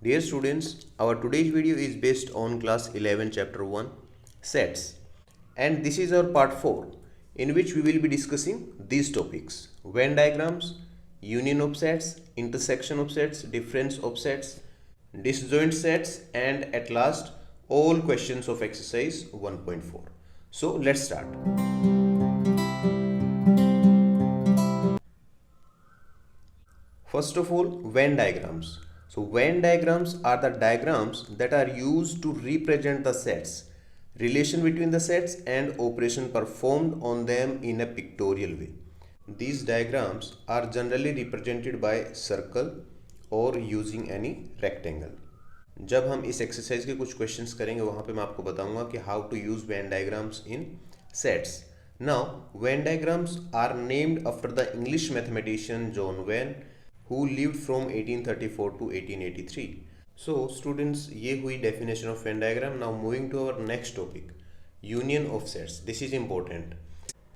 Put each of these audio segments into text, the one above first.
Dear students, our today's video is based on class 11 chapter 1 sets, and this is our part 4 in which we will be discussing these topics: Venn diagrams, union of sets, intersection of sets, difference of sets, disjoint sets, and at last all questions of exercise 1.4. So let's start. First of all, Venn diagrams. So Venn diagrams are the diagrams that are used to represent the sets, relation between the sets and operation performed on them in a pictorial way. These diagrams are generally represented by circle or using any rectangle. जब हम इस exercise के कुछ questions करेंगे वहाँ पे मैं आपको बताऊंगा कि how to use Venn diagrams in sets. Now Venn diagrams are named after the English mathematician John Venn who lived from 1834 to 1883. So students, ये हुई definition of Venn diagram. Now moving to our next topic, union of sets. This is important.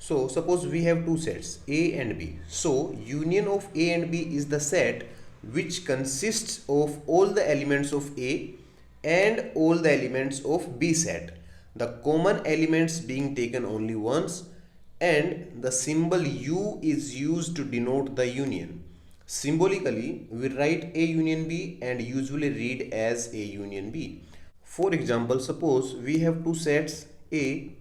So suppose we have two sets A and B. So union of A and B is the set which consists of all the elements of A and all the elements of B set. The common elements being taken only once, and the symbol U is used to denote the union. Symbolically, we write A union B and usually read as A union B. For example, suppose we have two sets A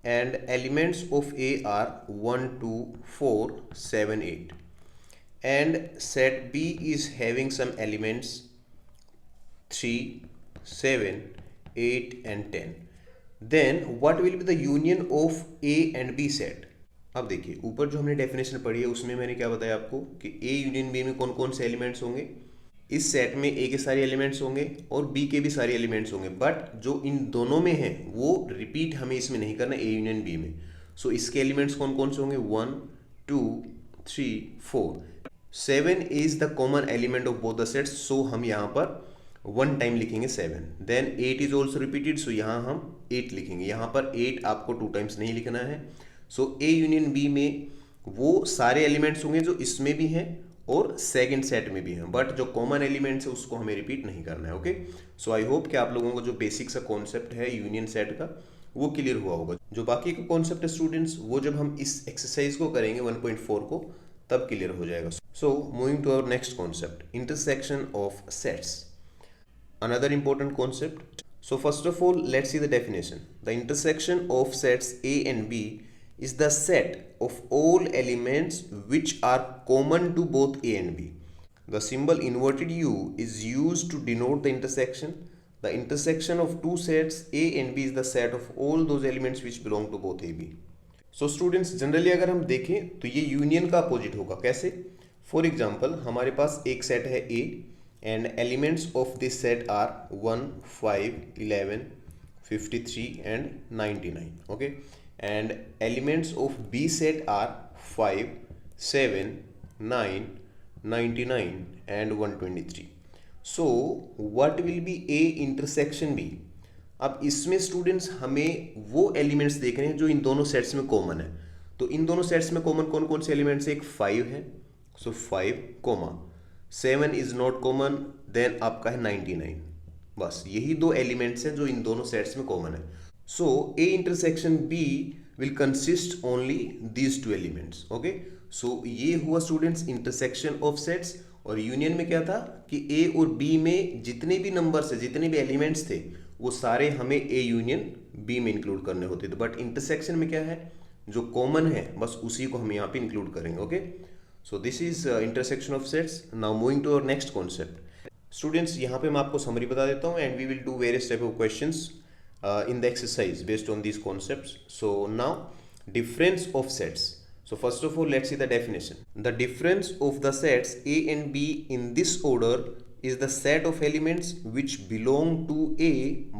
and elements of A are 1, 2, 4, 7, 8. And set B is having some elements 3, 7, 8 and 10. Then what will be the union of A and B set? अब देखिए, ऊपर जो हमने definition पढ़ी है उसमें मैंने क्या बताया आपको कि ए यूनियन बी में कौन कौन से एलिमेंट्स होंगे. इस सेट में ए के सारे एलिमेंट्स होंगे और बी के भी सारे एलिमेंट्स होंगे, बट जो इन दोनों में है वो रिपीट हमें इसमें नहीं करना ए यूनियन बी में. सो इसके एलिमेंट्स कौन कौन से होंगे? 1, 2, 3, 4. 7 is the common element of both the sets, so हम यहाँ पर वन टाइम लिखेंगे 7. Then 8 is also repeated, so यहाँ हम 8 लिखेंगे. यहाँ पर 8 आपको 2 टाइम्स नहीं लिखना है. सो ए यूनियन बी में वो सारे एलिमेंट्स होंगे जो इसमें भी हैं और सेकंड सेट में भी हैं, बट जो कॉमन एलिमेंट्स है उसको हमें रिपीट नहीं करना है. ओके, सो आई होप कि आप लोगों को जो बेसिक सा कॉन्सेप्ट है यूनियन सेट का वो क्लियर हुआ होगा. जो बाकी का कॉन्सेप्ट है स्टूडेंट्स, वो जब हम इस एक्सरसाइज को करेंगे 1.4 को तब क्लियर हो जाएगा. So moving to our next concept, intersection of sets, another important concept. So first of all, let's see the definition. The intersection of sets A and B is the set of all elements which are common to both A and B. The symbol inverted U is used to denote the intersection. The intersection of two sets A and B is the set of all those elements which belong to both A, B. So students, generally अगर हम देखें तो ये union का opposite होगा. कैसे? For example, हमारे पास एक सेट है A and elements of this set are 1, 5, 11, 53 and 99. Okay, and elements of B set are 5, 7, 9, 99 and 123. So what will be A intersection B? अब इसमें स्टूडेंट्स हमें वो एलिमेंट्स देख रहे हैं जो इन दोनों सेट्स में कॉमन है. तो इन दोनों सेट्स में कॉमन कौन कौन से एलिमेंट्स है? एक 5 है, so 5 comma 7 is not common, then आपका है 99. बस यही दो एलिमेंट्स हैं जो इन दोनों सेट्स में कॉमन है. So A intersection B will consist only these two elements. Okay, so ये हुआ स्टूडेंट्स इंटरसेक्शन ऑफ सेट्स. और यूनियन में क्या था कि ए और बी में जितने भी नंबर्स है, जितने भी एलिमेंट्स थे, वो सारे हमें ए यूनियन बी में इंक्लूड करने होते थे. बट इंटरसेक्शन में क्या है, जो कॉमन है बस उसी को हम यहाँ पे इंक्लूड करेंगे. Okay, so this is intersection of sets. Now moving to our next concept. Students, यहाँ पे मैं आपको summary बता देता हूँ and we will do various type of questions in the exercise based on these concepts. So now, difference of sets. So first of all, let's see the definition. The difference of the sets A and B in this order is the set of elements which belong to A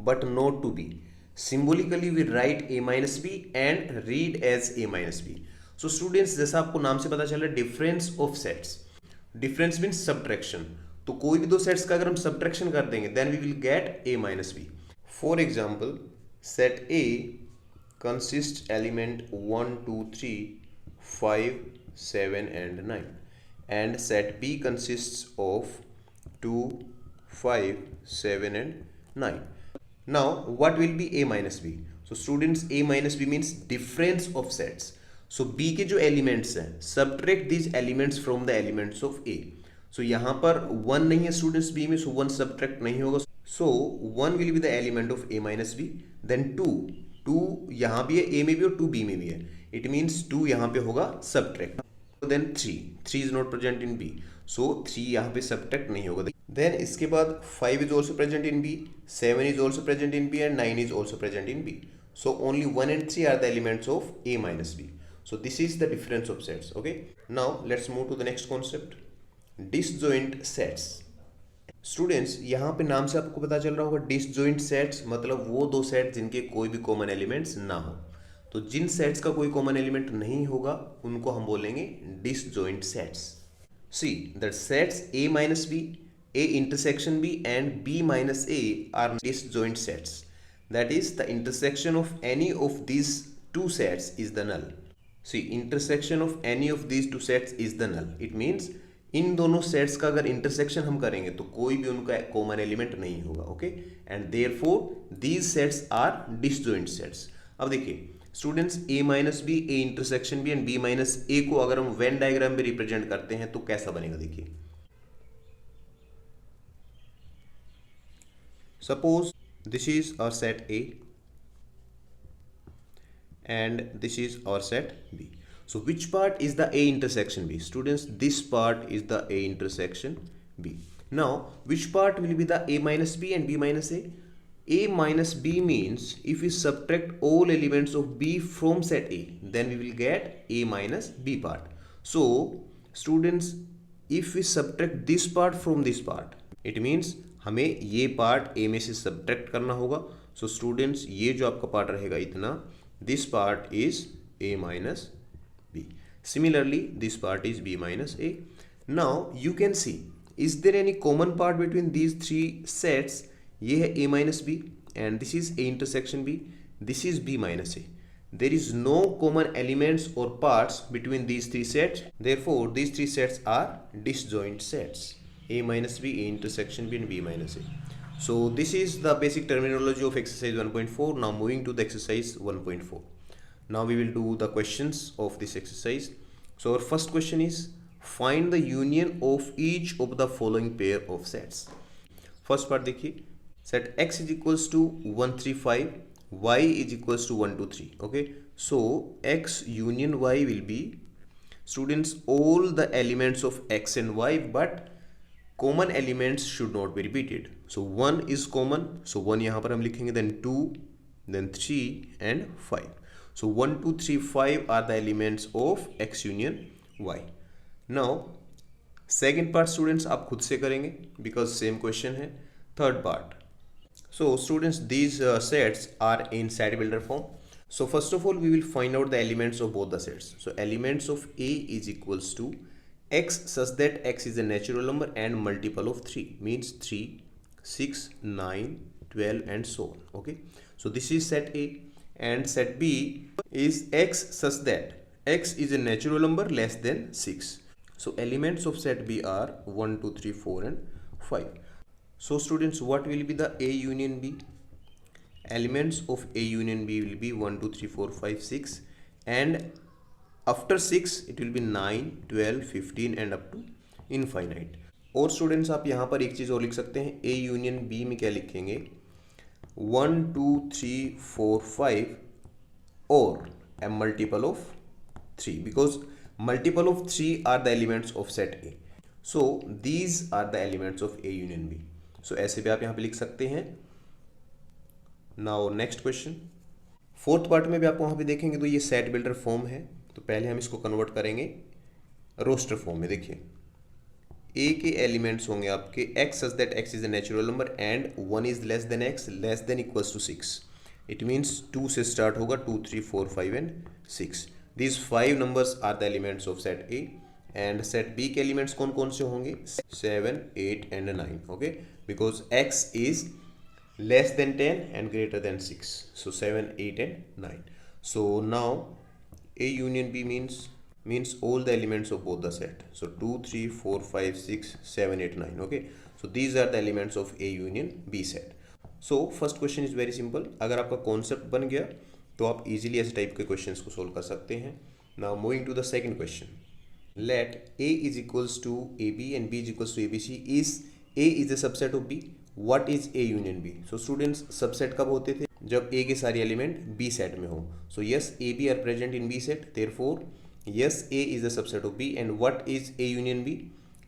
but not to B. Symbolically, we write A minus B and read as A minus B. So students, जैसा आपको नाम से पता चल रहा है, difference of sets. Difference means subtraction. तो कोई भी दो सेट्स का अगर हम सब्ट्रैक्शन कर देंगे then we will get A minus B. For example, set A consist element 1, 2, 3, 5, 7 and 9, and set B consists of 2, 5, 7 and 9. Now what will be a minus b? So students, a minus b means difference of sets. So b के जो elements हैं, subtract these elements from the elements of a. So यहाँ पर 1 नहीं है students b में, so 1 subtract नहीं होगा. So 1 will be the element of a minus b. Then 2 यहाँ भी है, a में भी और 2 b में भी है. It means 2 यहाँ पे होगा subtract. Then 3 is not present in b. So 3 यहाँ पे subtract नहीं होगा. Then इसके बाद 5 is also present in b, 7 is also present in b and 9 is also present in b. So only 1 and 3 are the elements of a minus b. So this is the difference of sets. Okay. Now let's move to the next concept. Disjoint sets. Students, यहाँ पे नाम से आपको पता चल रहा होगा disjoint sets मतलब वो दो सेट जिनके कोई भी कॉमन एलिमेंट्स ना हो. तो जिन सेट्स का कोई कॉमन एलिमेंट नहीं होगा उनको हम बोलेंगे disjoint sets. See that sets a minus b, a intersection b and b minus a are disjoint sets. That is, the intersection of any of these two sets is the null. See, intersection of any of these two sets is the null. It means इन दोनों sets का अगर intersection हम करेंगे तो कोई भी उनका common element नहीं होगा. Okay, and therefore these sets are disjoint sets. अब देखिए students, a minus B, a intersection B and b minus a को अगर हम वेन डायग्राम में रिप्रेजेंट करते हैं तो कैसा बनेगा. देखिए, suppose this is our set a and this is our set b. So which part is the a intersection b? Students, this part is the a intersection b. Now which part will be the a minus b and b minus a? A minus b means if we subtract all elements of b from set a, then we will get a minus b part. So students, if we subtract this part from this part, it means हमें ये part a में से subtract करना होगा. So students, ये जो आपका part रहेगा इतना, this part is a minus b. Similarly, this part is b minus a. Now you can see, is there any common part between these three sets? ये है a minus b and this is a intersection b. This is b minus a. There is no common elements or parts between these three sets. Therefore, these three sets are disjoint sets. A minus b, a intersection b and b minus a. So this is the basic terminology of exercise 1.4. Now moving to the exercise 1.4. Now we will do the questions of this exercise. So our first question is, find the union of each of the following pair of sets. First part देखिए, set x is equals to 1 3 5, y is equals to 1 2 3. Okay, so x union y will be, students, all the elements of x and y, but common elements should not be repeated. So 1 is common, so 1 यहाँ पर हम लिखेंगे, then 2, then 3 and 5. So 1 2 3 5 are the elements of x union y. Now second part students आप खुद से करेंगे because same question है. Third part. So students, these sets are in set builder form. So first of all we will find out the elements of both the sets. So elements of A is equals to x such that x is a natural number and multiple of 3, means 3, 6, 9, 12 and so on. Okay, so this is set A. And set B is x such that x is a natural number less than 6. So elements of set B are 1 2 3 4 and 5. So students, what will be the A union B? Elements of A union B will be 1 2 3 4 5 6, and after 6 it will be 9 12 15 and up to infinite. और students आप यहाँ पर एक चीज़ और लिख सकते हैं, A union B में क्या लिखेंगे, 1 2 3 4 5 or a multiple of 3, because multiple of 3 are the elements of set A. So these are the elements of A union B. So ऐसे भी आप यहाँ पे लिख सकते हैं. Now next question. Fourth part में भी आप वहाँ पे देखेंगे तो ये सेट बिल्डर फॉर्म है, तो पहले हम इसको कन्वर्ट करेंगे रोस्टर फॉर्म में. देखिए, A के एलिमेंट्स होंगे आपके x such that x is a natural number and 1 is less than x less than equals to 6. It means 2 से start होगा, 2 3 4 5 and 6. These 5 numbers are the elements of set A. And set B के elements कौन कौन से होंगे, 7 8 and 9. Okay, because x is less than 10 and greater than 6. So 7 8 and 9. So now A union B means all the elements of both the set. So 2 3 4 5 6 7 8 9. Okay, so these are the elements of A union B set. So first question is very simple. अगर आपका concept बन गया तो आप easily ऐसे type के questions को solve कर सकते हैं। Now moving to the second question, let A is equals to AB and B is equals to ABC, is A is a subset of B, what is A union B? So students, subset कब होते थे? जब A के सारे element B set में हो। So yes, AB are present in B set, therefore yes, A is a subset of B, and what is A union B?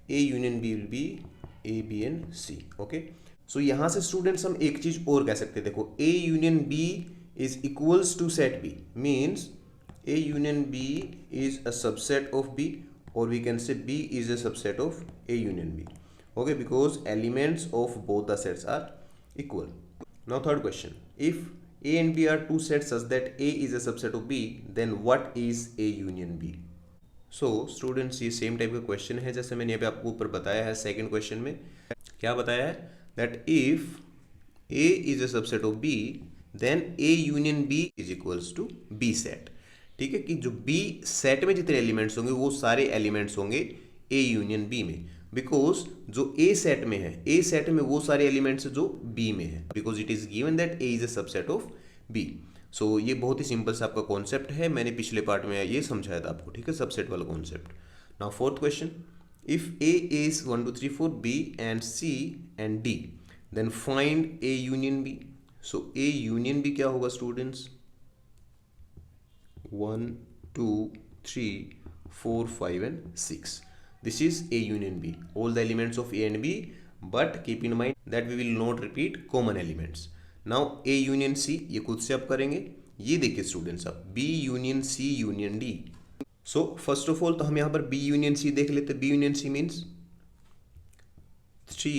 A union B will be A, B and C. Okay, so यहाँ से students हम एक चीज और कह सकते हैं, देखो A union B is equals to set B, means A union B is a subset of B, or we can say B is a subset of A union B. Okay, because elements of both the sets are equal. Now third question, if A and B are two sets such that A is a subset of B, then what is A union B? So students, ये same type का question है जैसे मैंने यहाँ पे आपको ऊपर बताया है सेकंड क्वेश्चन में। क्या बताया है? that if A is a subset of B, then A union B is equals to B set. ठीक है, कि जो B सेट में जितने एलिमेंट्स होंगे वो सारे एलिमेंट्स होंगे A यूनियन B में, बिकॉज जो A सेट में है, A सेट में वो सारे एलिमेंट्स जो B में है, because it is given that A is a subset of B। सो ये बहुत ही सिंपल सा आपका कॉन्सेप्ट है, मैंने पिछले पार्ट में ये समझाया था आपको, ठीक है, सबसेट वाला concept. Now fourth question, if A is 1 2 3 4 B and C and D, then find A union B। So A union B क्या होगा students? 1 2 3 4 5 and 6. This is A union B, all the elements of A and B, but keep in mind that we will not repeat common elements. Now A union C, ये खुद से आप करेंगे। ये देखिए students, आप B union C union D। So first of all तो हम यहाँ पर B union C देख लेते। B union C means 3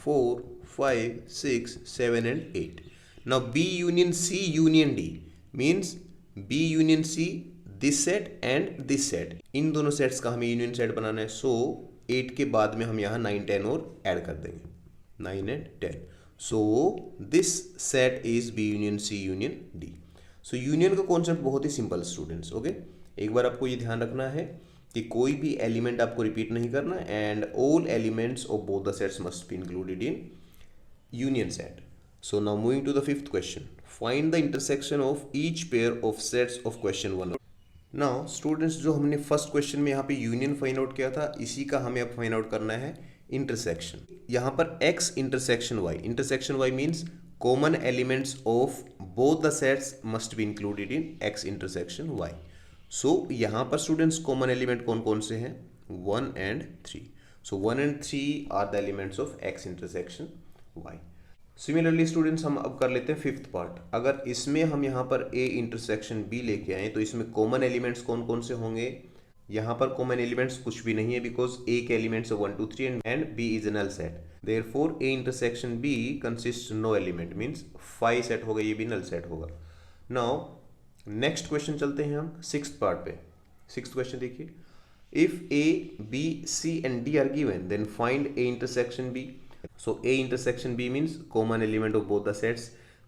4 5 6 7 and 8. Now B union C union D means B union C this set and this set, इन दोनों sets का हमें यूनियन सेट बनाना है। सो 8 के बाद में हम यहाँ 9 10 और ऐड कर देंगे, 9 and 10। So this set is B union C union D। So union का कॉन्सेप्ट बहुत ही सिंपल स्टूडेंट्स। ओके, एक बार आपको ये ध्यान रखना है कि कोई भी एलिमेंट आपको रिपीट नहीं करना, and all elements of both the sets must be included in union set. So now moving to the fifth question, find the intersection of each pair of sets of question 1. Now students, जो हमने first question में यहाँ पे union find out किया था, इसी का हमें अब फाइंड आउट करना है इंटरसेक्शन। यहाँ पर x intersection y means common elements of both the sets must be included in x intersection y। सो यहाँ पर स्टूडेंट्स कॉमन एलिमेंट कौन कौन से हैं? 1 and 3। So 1 and 3 are the elements of x intersection y। Similarly students, हम अब कर लेते हैं फिफ्थ पार्ट। अगर इसमें हम यहाँ पर A इंटरसेक्शन B लेके आए तो इसमें कॉमन एलिमेंट्स कौन कौन से होंगे? यहाँ पर कॉमन एलिमेंट्स कुछ भी नहीं है, बिकॉज A के elements 1 2 3 and B is a null set. Therefore A intersection B consist no element, means 5 set होगा, ये भी नल सेट होगा। नाउ नेक्स्ट क्वेश्चन चलते हैं हम सिक्स्थ पार्ट पे। सिक्स्थ क्वेश्चन देखिए, if A B C and D are given, then find A intersection B। So A intersection B means common element of both the sets.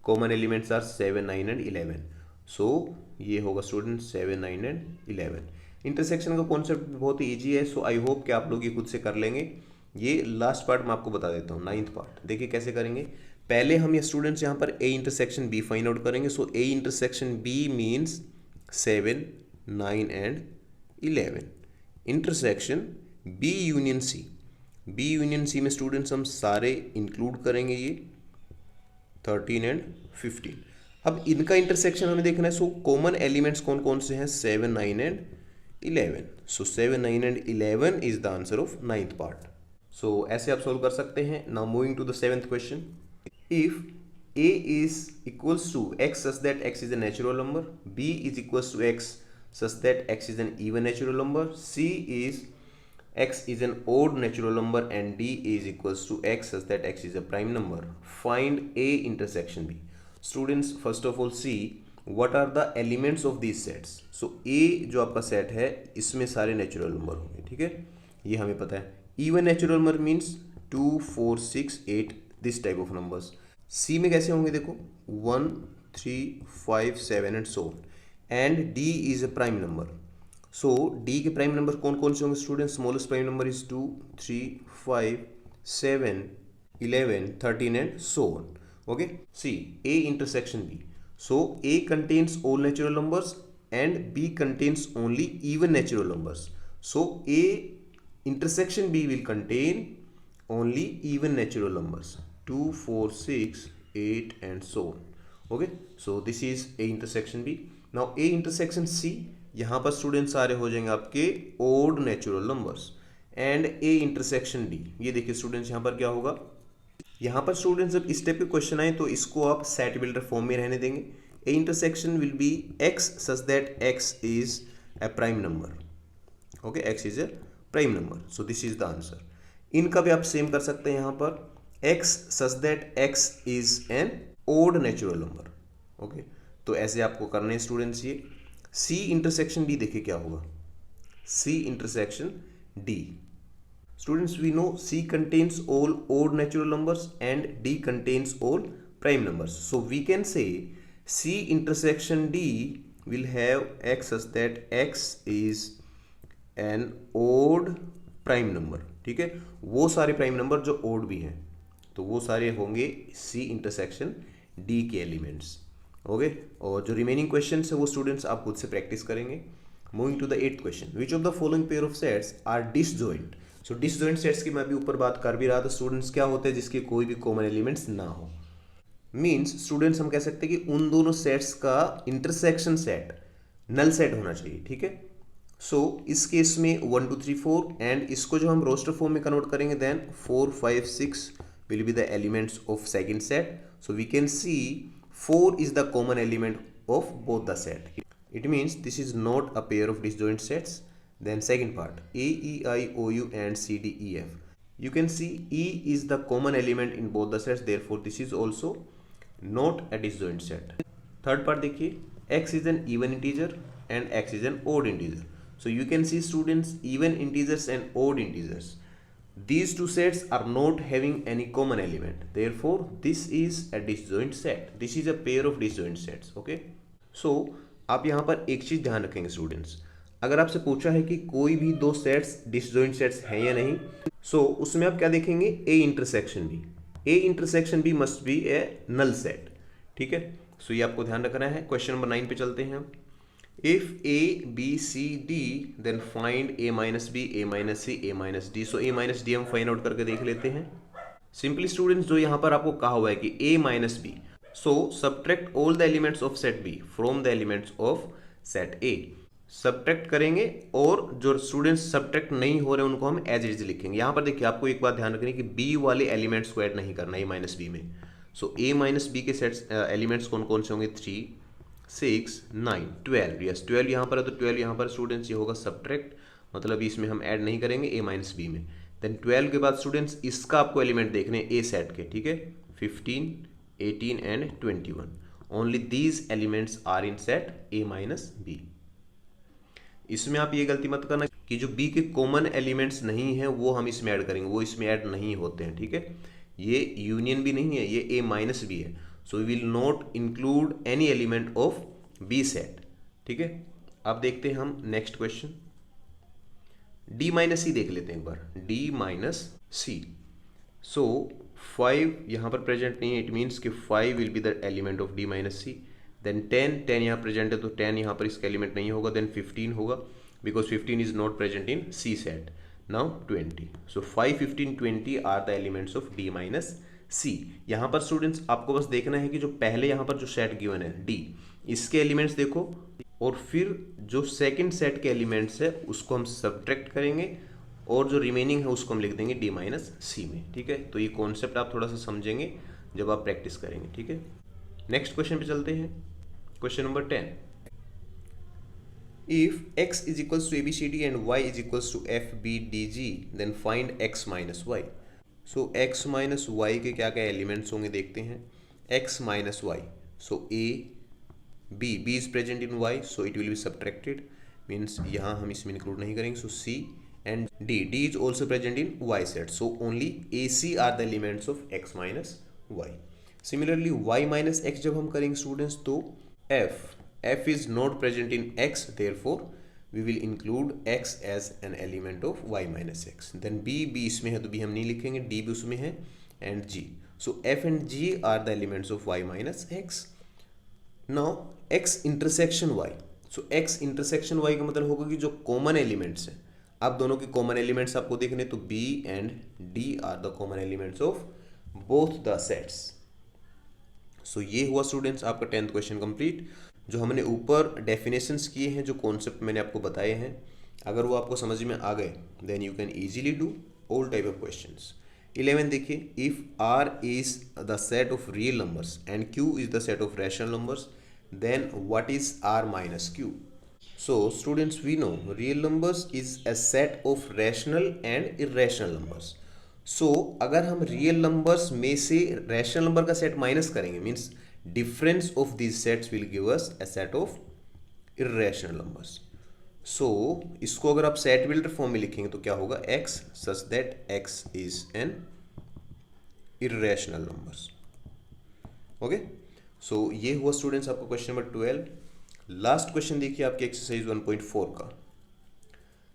Common elements are 7 9 and 11. So ये होगा student 7 9 and 11। Intersection का concept बहुत ही easy है, सो I hope कि आप लोग ये खुद से कर लेंगे। ये लास्ट पार्ट मैं आपको बता देता हूँ, नाइन्थ पार्ट। देखिए कैसे करेंगे। पहले हम ये स्टूडेंट्स यहाँ पर A intersection B find out करेंगे। सो A intersection B means 7 9 and 11 intersection B union C। B union C में स्टूडेंट्स हम सारे इंक्लूड करेंगे, ये 13 एंड 15। अब इनका इंटरसेक्शन हमें देखना है। सो कॉमन एलिमेंट्स कौन कौन से हैं? 7 9 and 11। So 7 9 and 11 is the answer of ninth part. So ऐसे आप सोल्व कर सकते हैं। Now moving to the seventh question, if A is equals to x such that x is a natural number, B is equals to x such that x is an even natural number, C is x is an odd natural number, and D is equals to x such that x is a prime number. Find A intersection B. Students, first of all see what are the elements of these sets. So A जो आपका set है इसमें सारे natural number होंगे, ठीक है, ये हमें पता है। Even natural number means 2 4 6 8 this type of numbers. C में कैसे होंगे? देखो 1 3 5 7 and so on, and D is a prime number. So D के प्राइम नंबर कौन कौन से होंगे students? Smallest prime number is 2 3 5 7, 11, 13 and so on. Okay. See, A intersection B. So A contains all natural numbers and B contains only even natural numbers. So A intersection B will contain only even natural numbers 2, 4, 6, 8 and so on. Okay. So this is A intersection B. Now A intersection C, यहाँ पर students सारे हो जाएंगे आपके odd natural numbers and A intersection D. ये देखिए students यहाँ पर क्या होगा, यहाँ पर स्टूडेंट्स जब इस टाइप के क्वेश्चन आए तो इसको आप सेट बिल्डर फॉर्म में रहने देंगे। A intersection will be X such that X is a prime number. Okay, X is a prime number, so this is the answer. इनका भी आप सेम कर सकते हैं यहाँ पर, X such that X is an odd natural number. Okay, तो ऐसे आपको करने हैं स्टूडेंट्स। ये सी इंटरसेक्शन डी देखिए क्या होगा, C intersection D. Students, we know C contains all odd natural numbers and D contains all prime numbers. So we can say C intersection D will have X such that X is an odd prime number. ठीक है, वो सारे prime number जो odd भी हैं तो वो सारे होंगे C intersection D के एलिमेंट्स। ओके, और जो रिमेनिंग क्वेश्चन है वो स्टूडेंट्स आप खुद से प्रैक्टिस करेंगे। Moving to the 8th question, which of the following pair of sets are disjoint. So disjoint sets की मैं भी ऊपर बात कर भी रहा था स्टूडेंट्स, क्या होते हैं जिसके कोई भी कॉमन एलिमेंट्स ना हो। मींस स्टूडेंट्स हम कह सकते हैं कि उन दोनों सेट्स का इंटरसेक्शन सेट नल सेट होना चाहिए। ठीक है, सो इस केस में 1 2 3 4 एंड इसको जो हम रोस्टर फॉर्म में कन्वर्ट करेंगे then 4 5 6 will be the elements of second set. So we can see 4 is the common element of both the set. It means this is not a pair of disjoint sets. Then second part, A, E, I, O, U and C, D, E, F. You can see E is the common element in both the sets. Therefore, this is also not a disjoint set. Third part देखिए, X is an even integer and X is an odd integer. So you can see students, even integers and odd integers. These two sets are not having any common element. Therefore, this is a disjoint set. This is a pair of disjoint sets. Okay. So आप यहाँ पर एक चीज ध्यान रखेंगे students, अगर आपसे पूछा है कि कोई भी दो सेट्स डिसजॉइंट सेट्स हैं या नहीं, सो उसमें आप क्या देखेंगे, A intersection B. A intersection B must be a null set. ठीक है, सो ये आपको ध्यान रखना है। क्वेश्चन नंबर 9 पे चलते हैं हम। If A, B, C, D, then find A minus B, A minus C, A minus D. So A minus D हम फाइंड आउट करके देख लेते हैं। सिंपली स्टूडेंट्स जो यहाँ पर आपको कहा हुआ है कि A minus B, so subtract all the elements of set B from the elements of set A. Subtract करेंगे और जो स्टूडेंट्स सब्ट्रैक्ट नहीं हो रहे उनको हम एज इज लिखेंगे। यहाँ पर देखिए आपको एक बात ध्यान रखनी है कि B वाले एलिमेंट्स को ऐड नहीं करना A माइनस बी में। सो A माइनस बी के सेट्स एलिमेंट्स कौन कौन से होंगे, 3 6 9 12। यस 12 यहाँ पर है तो 12 यहाँ पर स्टूडेंट्स ये होगा सब्ट्रैक्ट, मतलब इसमें हम ऐड नहीं करेंगे A माइनस बी में। देन 12 के बाद स्टूडेंट्स इसका आपको एलिमेंट देखने हैं A सेट के। ठीक है, 15 18 and 21। Only these elements are in set A minus B. इसमें आप ये गलती मत करना कि जो B के कॉमन एलिमेंट्स नहीं हैं वो हम इसमें ऐड करेंगे, वो इसमें ऐड नहीं होते हैं। ठीक है, ये यूनियन भी नहीं है, ये A माइनस बी है। So we will not include any element of B set. ठीक है, अब देखते हैं हम next question. D minus C देख लेते हैं एक बार, D माइनस सी। सो 5 यहाँ पर प्रेजेंट नहीं है, इट मीन्स कि 5 will be the element of D minus C. Then 10 यहाँ प्रेजेंट है तो 10 यहाँ पर इसका एलिमेंट नहीं होगा। देन 15 होगा because 15 is not present in C set. Now 20, so 5 15 20 are the elements of D minus C. यहाँ पर स्टूडेंट्स आपको बस देखना है कि जो पहले यहाँ पर जो सेट गिवन है D, इसके एलिमेंट्स देखो और फिर जो सेकंड सेट के एलिमेंट्स है उसको हम सब्ट्रैक्ट करेंगे और जो रिमेनिंग है उसको हम लिख देंगे D माइनस सी में। ठीक है, तो ये कॉन्सेप्ट आप थोड़ा सा समझेंगे जब आप प्रैक्टिस करेंगे। ठीक है, नेक्स्ट क्वेश्चन पे चलते हैं। Question number 10, if x is equals to ABCD and y is equals to FBDG, then find x minus y. So x minus y के क्या क्या एलिमेंट्स होंगे देखते हैं। x minus y, so A, B is present in y, so it will be subtracted, means यहाँ हम इसमें include नहीं करेंगे। So C and D is also present in y set, so only AC are the elements of x minus y. Similarly y minus x जब हम करेंगे students तो f is not present in x, therefore we will include x as an element of y minus X. Then b इसमें है तो b हम नहीं लिखेंगे, d भी उसमें है and g. So f and g are the elements of y minus X. Now x intersection y. So x intersection y का मतलब होगा कि जो कॉमन एलिमेंट्स हैं, आप दोनों के कॉमन एलिमेंट्स आपको देखने, तो b and d are the common elements of both the sets. So ये हुआ स्टूडेंट्स आपका 10th क्वेश्चन कंप्लीट. जो हमने ऊपर डेफिनेशंस किए हैं, जो कॉन्सेप्ट मैंने आपको बताए हैं, अगर वो आपको समझ में आ गए then you can easily do all type of questions. 11 देखिए, if r is the set of real numbers and q is the set of rational numbers, then what is r minus q? So students, we know real numbers is a set of rational and irrational numbers. So अगर हम real numbers में से rational number का set minus करेंगे, means difference of these sets will give us a set of irrational numbers. So इसको अगर आप set builder form में लिखेंगे तो क्या होगा, x such that x is an irrational numbers. Okay, so ये हुआ स्टूडेंट्स आपका क्वेश्चन नंबर 12. लास्ट क्वेश्चन देखिए आपके एक्सरसाइज 1.4 का.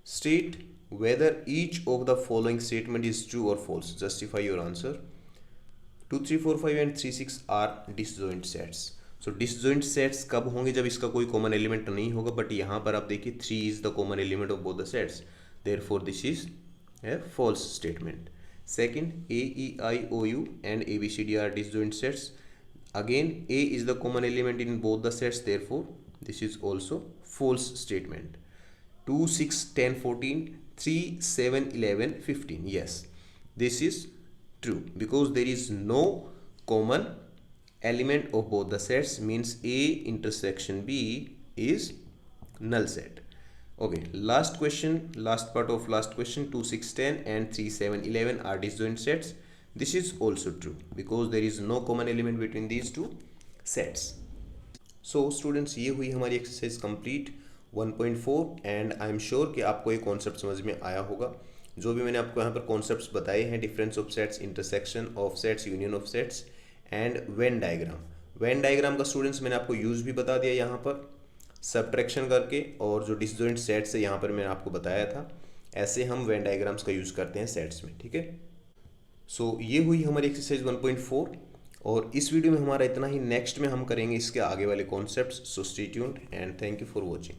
State whether each of the following statement is true और false. Justify your answer. 2, 3, 4, 5 and 3, 6 are disjoint sets. So disjoint sets कब होंगे, जब इसका कोई कॉमन एलिमेंट नहीं होगा. बट यहाँ पर आप देखिए 3 is the common element of both the sets, therefore this is a false statement. Second, a, e, i, o, u and a, b, c, d are disjoint sets. Again, a is the common element in both the sets, therefore this is also false statement. 2, 6, 10, 14, 3, 7, 11, 15. Yes, this is true because there is no common element of both the sets, means a intersection b is null set. Okay, last question, last part of last question. 2, 6, 10 and 3, 7, 11 are disjoint sets. This is also true because there is no common element between these two sets. So students, ये हुई हमारी exercise complete 1.4 and I am sure कि आपको ये concept समझ में आया होगा. जो भी मैंने आपको यहाँ पर कॉन्सेप्ट्स बताए हैं, difference of sets, intersection of sets, union of sets and Venn diagram. Venn diagram का स्टूडेंट्स मैंने आपको यूज भी बता दिया यहाँ पर सब्ट्रैक्शन करके, और जो डिसजॉइंट सेट्स है यहाँ पर मैंने आपको बताया था. ऐसे हम वेन डायग्राम्स का यूज करते हैं सेट्स में. ठीक है, सो ये हुई हमारी एक्सरसाइज 1.4 और इस वीडियो में हमारा इतना ही. नेक्स्ट में हम करेंगे इसके आगे वाले concepts. So stay tuned and thank you for watching.